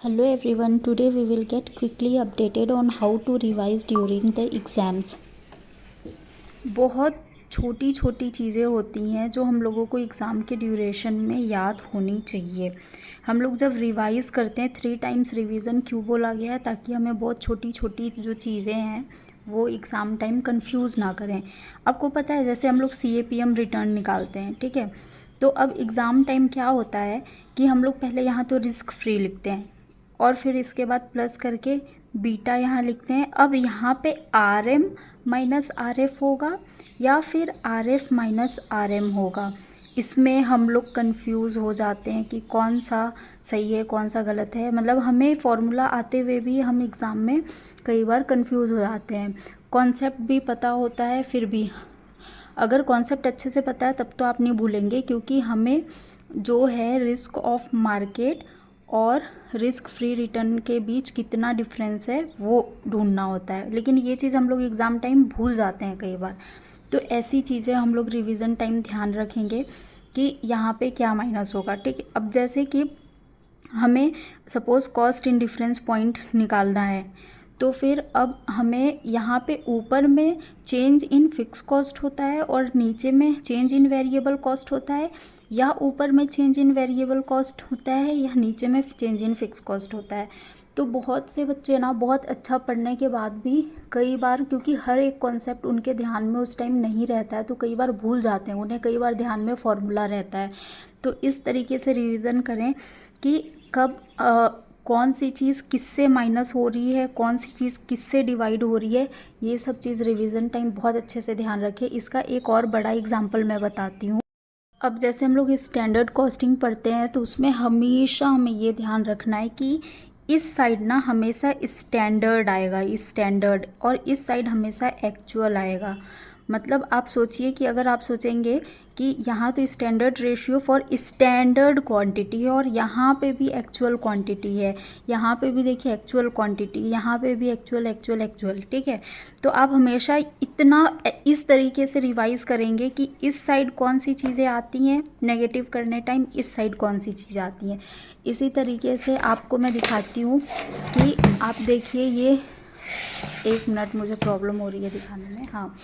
Hello everyone, today we will get quickly updated on how to revise during the exams. बहुत छोटी छोटी चीज़ें होती हैं जो हम लोगों को एग्ज़ाम के ड्यूरेशन में याद होनी चाहिए. हम लोग जब रिवाइज़ करते हैं 3 टाइम्स रिवीजन क्यों बोला गया है, ताकि हमें बहुत छोटी छोटी जो चीज़ें हैं वो एग्ज़ाम टाइम कंफ्यूज ना करें. आपको पता है जैसे हम लोग CAPM रिटर्न निकालते हैं, ठीक है. तो अब एग्ज़ाम टाइम क्या होता है कि हम लोग पहले यहाँ तो रिस्क फ्री लिखते हैं और फिर इसके बाद प्लस करके बीटा यहाँ लिखते हैं. अब यहाँ पे RM माइनस RF होगा या फिर RF माइनस RM होगा. इसमें हम लोग कंफ्यूज हो जाते हैं कि कौन सा सही है कौन सा गलत है. मतलब हमें फॉर्मूला आते हुए भी हम एग्ज़ाम में कई बार कंफ्यूज हो जाते हैं. कॉन्सेप्ट भी पता होता है, फिर भी अगर कॉन्सेप्ट अच्छे से पता है तब तो आप नहीं भूलेंगे, क्योंकि हमें जो है रिस्क ऑफ मार्केट और रिस्क फ्री रिटर्न के बीच कितना डिफरेंस है वो ढूंढना होता है. लेकिन ये चीज़ हम लोग एग्ज़ाम टाइम भूल जाते हैं कई बार. तो ऐसी चीज़ें हम लोग रिवीजन टाइम ध्यान रखेंगे कि यहाँ पे क्या माइनस होगा, ठीक है. अब जैसे कि हमें suppose cost in difference point निकालना है, तो फिर अब हमें यहाँ पे ऊपर में चेंज इन फिक्स कॉस्ट होता है और नीचे में चेंज इन वेरिएबल कॉस्ट होता है, या ऊपर में चेंज इन वेरिएबल कॉस्ट होता है या नीचे में चेंज इन फिक्स कॉस्ट होता है. तो बहुत से बच्चे ना बहुत अच्छा पढ़ने के बाद भी कई बार, क्योंकि हर एक कॉन्सेप्ट उनके ध्यान में उस टाइम नहीं रहता है, तो कई बार भूल जाते हैं. उन्हें कई बार ध्यान में फॉर्मूला रहता है. तो इस तरीके से रिवीजन करें कि कब कौन सी चीज़ किससे माइनस हो रही है, कौन सी चीज़ किससे डिवाइड हो रही है. ये सब चीज़ रिवीजन टाइम बहुत अच्छे से ध्यान रखें. इसका एक और बड़ा एग्जांपल मैं बताती हूँ. अब जैसे हम लोग स्टैंडर्ड कॉस्टिंग पढ़ते हैं तो उसमें हमेशा हमें ये ध्यान रखना है कि इस साइड ना हमेशा स्टैंडर्ड आएगा, स्टैंडर्ड, और इस साइड हमेशा एक्चुअल आएगा. मतलब आप सोचिए कि अगर आप सोचेंगे कि यहाँ तो standard ratio for standard quantity है और यहाँ पे भी एक्चुअल क्वांटिटी है, यहाँ पे भी देखिए एक्चुअल क्वांटिटी, यहाँ पे भी एक्चुअल एक्चुअल एक्चुअल, ठीक है. तो आप हमेशा इतना इस तरीके से रिवाइज करेंगे कि इस साइड कौन सी चीज़ें आती हैं नेगेटिव करने टाइम, इस साइड कौन सी चीज़ें आती हैं. इसी तरीके से आपको मैं दिखाती हूँ कि आप देखिए, ये 1 मिनट मुझे प्रॉब्लम हो रही है दिखाने में. हाँ,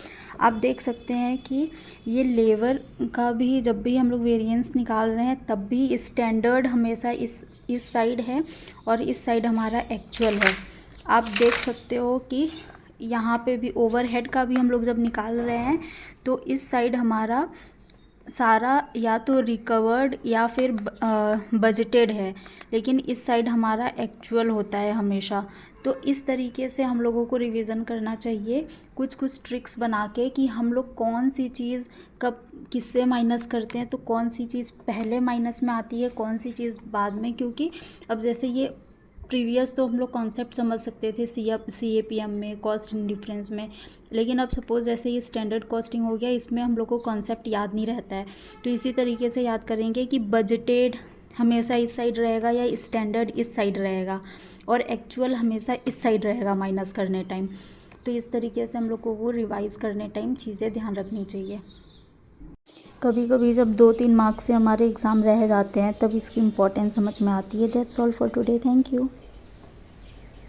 आप देख सकते हैं कि ये लेबर का भी जब भी हम लोग वेरिएंस निकाल रहे हैं तब भी स्टैंडर्ड हमेशा इस साइड है और इस साइड हमारा एक्चुअल है. आप देख सकते हो कि यहाँ पे भी ओवरहेड का भी हम लोग जब निकाल रहे हैं तो इस साइड हमारा सारा या तो रिकवर्ड या फिर बजटेड है, लेकिन इस साइड हमारा एक्चुअल होता है हमेशा. तो इस तरीके से हम लोगों को रिवीजन करना चाहिए, कुछ कुछ ट्रिक्स बना के कि हम लोग कौन सी चीज़ कब किससे माइनस करते हैं, तो कौन सी चीज़ पहले माइनस में आती है, कौन सी चीज़ बाद में. क्योंकि अब जैसे ये प्रीवियस तो हम लोग कॉन्सेप्ट समझ सकते थे CAPM में, कॉस्ट इन डिफरेंस में, लेकिन अब सपोज़ जैसे ये स्टैंडर्ड कॉस्टिंग हो गया, इसमें हम लोग को कॉन्सेप्ट याद नहीं रहता है. तो इसी तरीके से याद करेंगे कि बजटेड हमेशा इस साइड रहेगा या स्टैंडर्ड इस साइड रहेगा और एक्चुअल हमेशा इस साइड रहेगा माइनस करने टाइम. तो इस तरीके से हम लोग को वो रिवाइज़ करने टाइम चीज़ें ध्यान रखनी चाहिए. कभी कभी जब 2-3 मार्क्स से हमारे एग्ज़ाम रह जाते हैं तब इसकी इम्पोर्टेंस समझ में आती है. That's all for today. Thank you.